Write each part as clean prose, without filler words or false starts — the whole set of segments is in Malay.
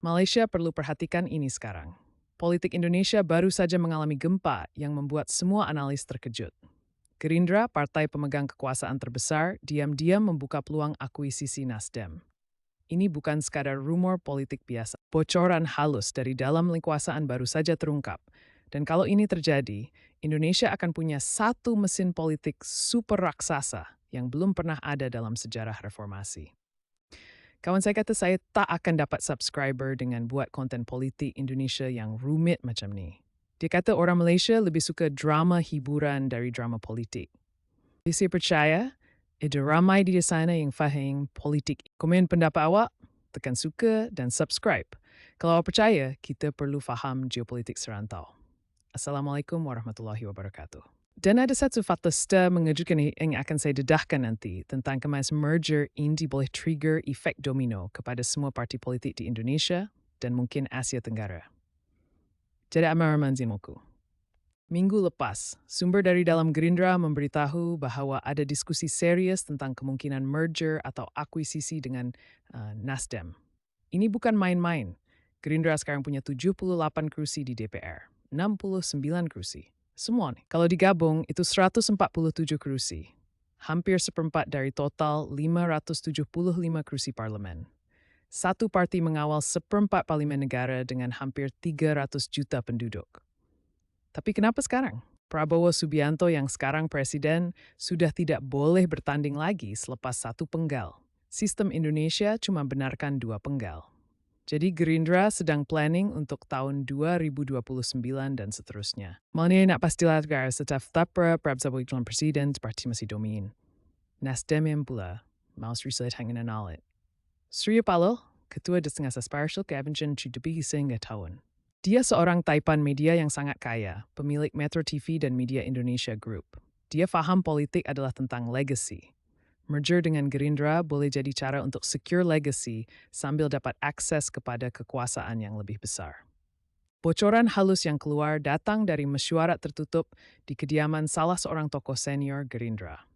Malaysia perlu perhatikan ini sekarang. Politik Indonesia baru saja mengalami gempa yang membuat semua analis terkejut. Gerindra, partai pemegang kekuasaan terbesar, diam-diam membuka peluang akuisisi NasDem. Ini bukan sekadar rumor politik biasa. Bocoran halus dari dalam kekuasaan baru saja terungkap. Dan kalau ini terjadi, Indonesia akan punya satu mesin politik super raksasa yang belum pernah ada dalam sejarah reformasi. Kawan saya kata saya tak akan dapat subscriber dengan buat konten politik Indonesia yang rumit macam ni. Dia kata orang Malaysia lebih suka drama hiburan dari drama politik. Jadi saya percaya, ada ramai di sana yang faham politik. Komen pendapat awak, tekan suka dan subscribe. Kalau awak percaya, kita perlu faham geopolitik serantau. Assalamualaikum warahmatullahi wabarakatuh. Dan ada satu fakta mengejutkan yang akan saya dedahkan nanti tentang kemasa merger ini boleh trigger efek domino kepada semua parti politik di Indonesia dan mungkin Asia Tenggara. Jadi aman zimuku. Minggu lepas, sumber dari dalam Gerindra memberitahu bahawa ada diskusi serius tentang kemungkinan merger atau akuisisi dengan NasDem. Ini bukan main-main. Gerindra sekarang punya 78 kerusi di DPR, 69 kerusi. Semua nih. Kalau digabung itu 147 kerusi. Hampir seperempat dari total 575 kerusi parlimen. Satu parti mengawal seperempat parlimen negara dengan hampir 300 juta penduduk. Tapi kenapa sekarang? Prabowo Subianto yang sekarang presiden sudah tidak boleh bertanding lagi selepas satu penggal. Sistem Indonesia cuma benarkan 2 penggal. Jadi Gerindra sedang planning untuk tahun 2029 dan seterusnya. Mana nak pastilah setelah tapra Prabowo calon presiden parti masih domin. NasDem yang pula mau research hangin analit. Surya Paloh, ketua Destinasi Spiritual Cabinet Cidubi sehingga tahun. Dia seorang taipan media yang sangat kaya, pemilik Metro TV dan Media Indonesia Group. Dia faham politik adalah tentang legacy. Merger dengan Gerindra boleh jadi cara untuk secure legacy sambil dapat akses kepada kekuasaan yang lebih besar. Bocoran halus yang keluar datang dari mesyuarat tertutup di kediaman salah seorang tokoh senior Gerindra.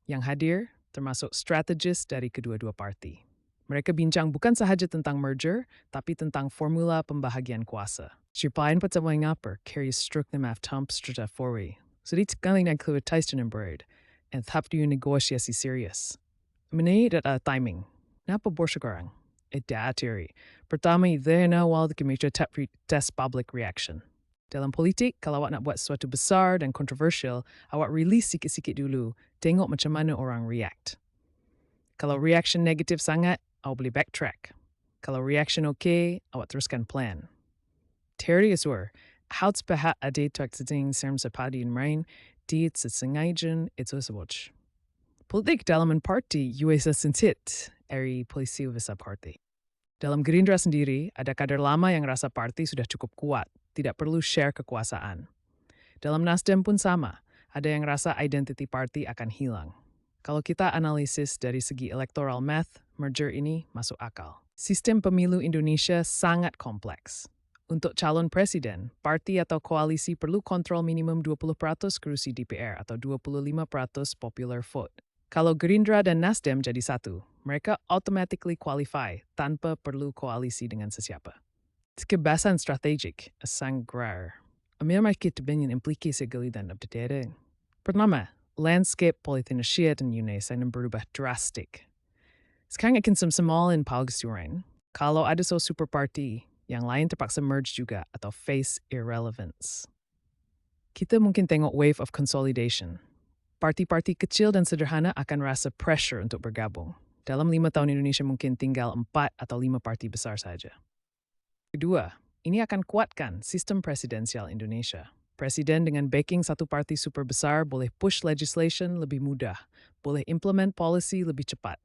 Yang hadir termasuk strategis dari kedua-dua parti. Mereka bincang bukan sahaja tentang merger, tapi tentang formula pembahagian kuasa. Sipain pertama yang upper carries stroke them af tump strata forward. Sedikit kali nak keluar taste and bird. And tahap dia negosiasi serius. Menit timing. Napa borsekarang? Teori. Pertama, dia na awal kemeja test public reaction. Dalam politik, kalau awak nak buat sesuatu besar dan kontroversial, awak release sikit-sikit dulu, tengok macam mana orang react. Kalau reaction negatif sangat, awak boleh backtrack. Kalau reaction okay, awak teruskan plan. Teori asur, houts pahat ade tuak seding serm sepadi in rain, dit sesengajan itu sebut. Politik dalam parti USA sensit eri polisi visa parti. Dalam Gerindra sendiri, ada kader lama yang rasa parti sudah cukup kuat, tidak perlu share kekuasaan. Dalam NasDem pun sama, ada yang rasa identiti parti akan hilang. Kalau kita analisis dari segi electoral math, merger ini masuk akal. Sistem pemilu Indonesia sangat kompleks. Untuk calon presiden, parti atau koalisi perlu kontrol minimum 20% kerusi DPR atau 25% popular vote. Kalau Gerindra dan NasDem jadi satu, mereka automatically qualify tanpa perlu koalisi dengan sesiapa. Kebebasan strategik, sangrar. Amir kita ingin implikasi gelidan update. Pertama, landscape politik Indonesia dan Indonesia berubah drastik. Sekarang akan semalain palgsuran. Kalau ada super party, yang lain terpaksa merge juga atau face irrelevance. Kita mungkin tengok wave of consolidation. Parti-parti kecil dan sederhana akan rasa pressure untuk bergabung. Dalam 5 tahun Indonesia mungkin tinggal 4 atau 5 parti besar saja. Kedua, ini akan kuatkan sistem presidensial Indonesia. Presiden dengan backing satu parti super besar boleh push legislation lebih mudah, boleh implement policy lebih cepat.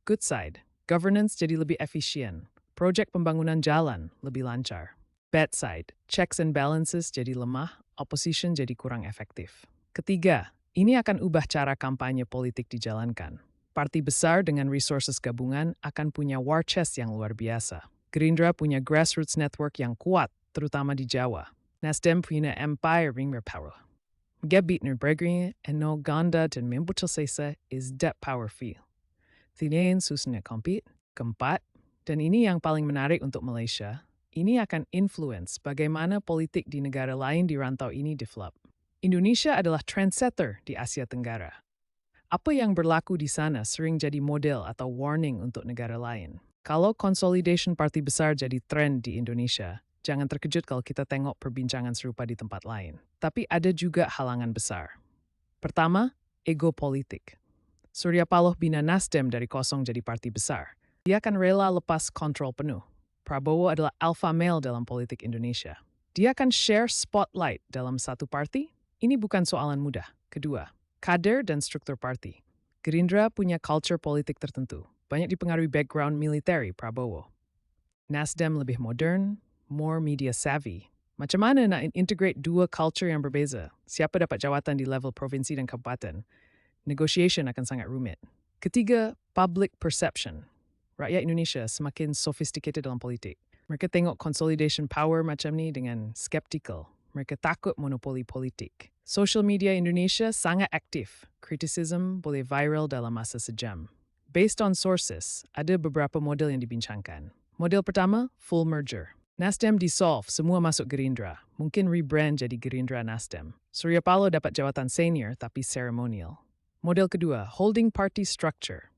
Good side, governance jadi lebih efisien. Projek pembangunan jalan lebih lancar. Bad side, checks and balances jadi lemah, opposition jadi kurang efektif. Ketiga, ini akan ubah cara kampanye politik dijalankan. Parti besar dengan resources gabungan akan punya war chest yang luar biasa. Gerindra punya grassroots network yang kuat, terutama di Jawa. NasDem punya empire ring power. Gebit berbregging and no ganda dan membutuh sesa is that power feel. Tinain susahnya compete. Keempat, Dan ini yang paling menarik untuk Malaysia. Ini akan influence bagaimana politik di negara lain di rantau ini develop. Indonesia adalah trendsetter di Asia Tenggara. Apa yang berlaku di sana sering jadi model atau warning untuk negara lain. Kalau consolidation parti besar jadi tren di Indonesia, jangan terkejut kalau kita tengok perbincangan serupa di tempat lain. Tapi ada juga halangan besar. Pertama, ego politik. Surya Paloh bina NasDem dari kosong jadi parti besar. Dia akan rela lepas kontrol penuh. Prabowo adalah alpha male dalam politik Indonesia. Dia akan share spotlight dalam satu parti? Ini bukan soalan mudah. Kedua, kader dan struktur parti. Gerindra punya culture politik tertentu. Banyak dipengaruhi background military Prabowo. NasDem lebih modern, more media savvy. Macam mana nak integrate dua culture yang berbeza? Siapa dapat jawatan di level provinsi dan kabupaten? Negotiation akan sangat rumit. Ketiga, public perception. Rakyat Indonesia semakin sophisticated dalam politik. Mereka tengok consolidation power macam ni dengan skeptical. Mereka takut monopoli politik. Social media Indonesia sangat aktif. Criticism boleh viral dalam masa sejam. Based on sources, ada beberapa model yang dibincangkan. Model pertama, full merger. NasDem dissolve, semua masuk Gerindra. Mungkin rebrand jadi Gerindra NasDem. Surya Paloh dapat jawatan senior tapi ceremonial. Model kedua, holding party structure.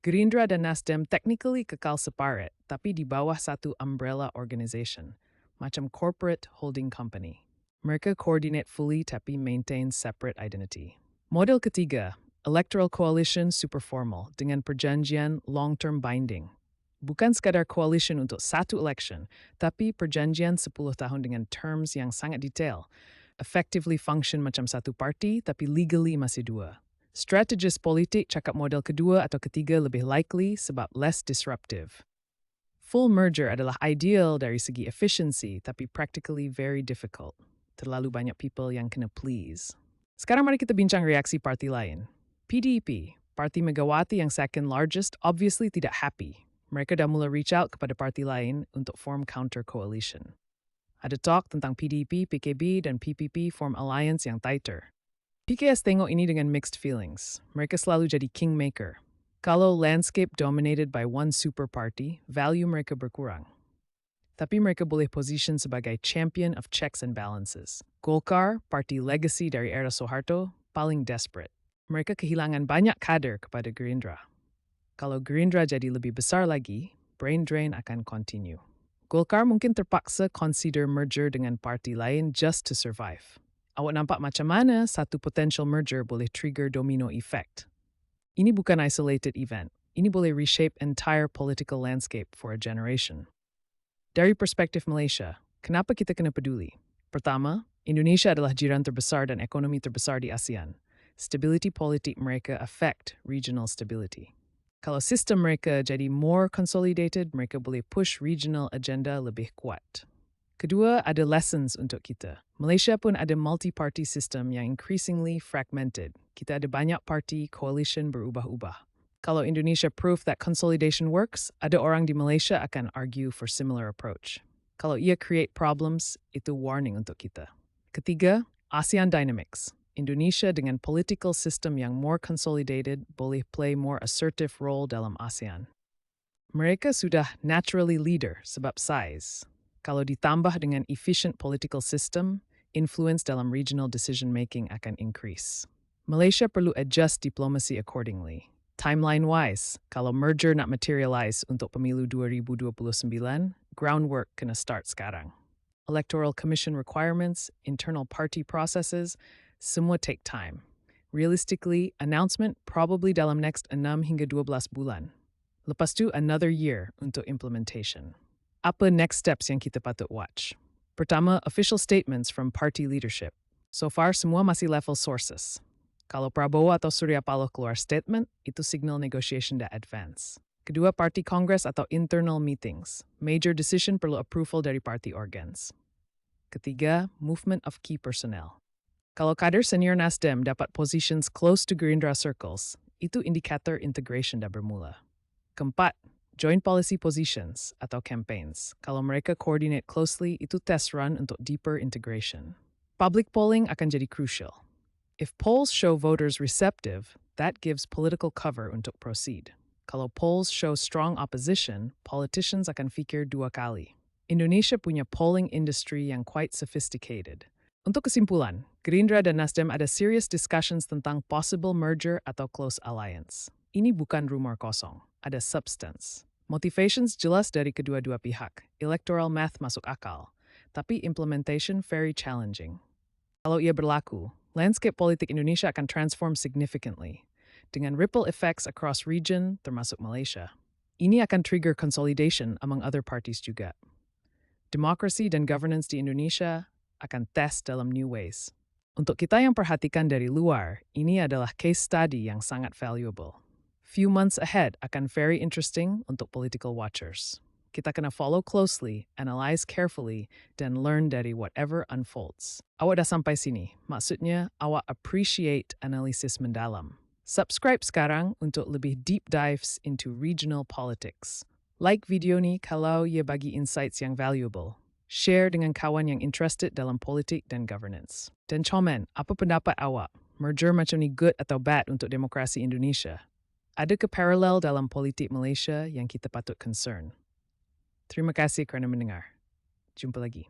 Gerindra dan NasDem technically kekal separate, tapi di bawah satu umbrella organization, macam corporate holding company. Mereka coordinate fully tapi maintain separate identity. Model ketiga, electoral coalition super formal dengan perjanjian long-term binding. Bukan sekadar coalition untuk satu election, tapi perjanjian 10 tahun dengan terms yang sangat detail. Effectively function macam satu parti, tapi legally masih dua. Strategis politik cakap model kedua atau ketiga lebih likely sebab less disruptive. Full merger adalah ideal dari segi efficiency, tapi practically very difficult. Terlalu banyak people yang kena please. Sekarang mari kita bincang reaksi parti lain. PDP, Parti Megawati yang second largest, obviously tidak happy. Mereka dah mula reach out kepada parti lain untuk form counter coalition. Ada talk tentang PDP, PKB, dan PPP form alliance yang tighter. PKS tengok ini dengan mixed feelings. Mereka selalu jadi kingmaker. Kalau landscape dominated by one super party, value mereka berkurang. Tapi mereka boleh position sebagai champion of checks and balances. GACOR, parti legacy dari era Soeharto, paling desperate. Mereka kehilangan banyak kader kepada Gerindra. Kalau Gerindra jadi lebih besar lagi, brain drain akan continue. GACOR mungkin terpaksa consider merger dengan parti lain just to survive. Awak nampak macam mana satu potential merger boleh trigger domino effect. Ini bukan isolated event. Ini boleh reshape entire political landscape for a generation. Dari perspektif Malaysia, kenapa kita kena peduli? Pertama, Indonesia adalah jiran terbesar dan ekonomi terbesar di ASEAN. Stability politik mereka affect regional stability. Kalau sistem mereka jadi more consolidated, mereka boleh push regional agenda lebih kuat. Kedua, ada lessons untuk kita. Malaysia pun ada multi-party system yang increasingly fragmented. Kita ada banyak parti, coalition berubah-ubah. Kalau Indonesia prove that consolidation works, ada orang di Malaysia akan argue for similar approach. Kalau ia create problems, itu warning untuk kita. Ketiga, ASEAN dynamics. Indonesia dengan political system yang more consolidated boleh play more assertive role dalam ASEAN. Mereka sudah naturally leader sebab size. Kalau ditambah dengan efficient political system, influence dalam regional decision-making akan increase. Malaysia perlu adjust diplomacy accordingly. Timeline-wise, kalau merger nak materialize untuk pemilu 2029, groundwork kena start sekarang. Electoral Commission requirements, internal party processes, semua take time. Realistically, announcement probably dalam next 6 hingga 12 bulan. Lepas tu, another year untuk implementation. Apa next steps yang kita patut watch? Pertama, official statements from party leadership. So far, semua masih level sources. Kalau Prabowo atau Surya Paloh keluar statement, itu signal negotiation dah advance. Kedua, party congress atau internal meetings. Major decision perlu approval dari party organs. Ketiga, movement of key personnel. Kalau kader senior NasDem dapat positions close to Gerindra circles, itu indikator integration dah bermula. Keempat, joint policy positions atau campaigns. Kalau mereka coordinate closely, itu test run untuk deeper integration. Public polling akan jadi crucial. If polls show voters receptive, that gives political cover untuk proceed. Kalau polls show strong opposition, politicians akan pikir dua kali. Indonesia punya polling industry yang quite sophisticated. Untuk kesimpulan, Gerindra dan NasDem ada serious discussions tentang possible merger atau close alliance. Ini bukan rumor kosong, ada substance. Motivations jelas dari kedua-dua pihak, electoral math masuk akal, tapi implementation very challenging. Kalau ia berlaku, landscape politik Indonesia akan transform significantly, dengan ripple effects across region termasuk Malaysia. Ini akan trigger consolidation among other parties juga. Demokrasi dan governance di Indonesia akan tes dalam new ways. Untuk kita yang perhatikan dari luar, ini adalah case study yang sangat valuable. Few months ahead akan very interesting untuk political watchers. Kita kena follow closely, analyze carefully, dan learn dari whatever unfolds. Awak dah sampai sini, maksudnya awak appreciate analisis mendalam. Subscribe sekarang untuk lebih deep dives into regional politics. Like video ni kalau ia bagi insights yang valuable. Share dengan kawan yang interested dalam politik dan governance. Dan komen, apa pendapat awak? Merger macam ni good atau bad untuk demokrasi Indonesia? Ada ke paralel dalam politik Malaysia yang kita patut concern? Terima kasih kerana mendengar. Jumpa lagi.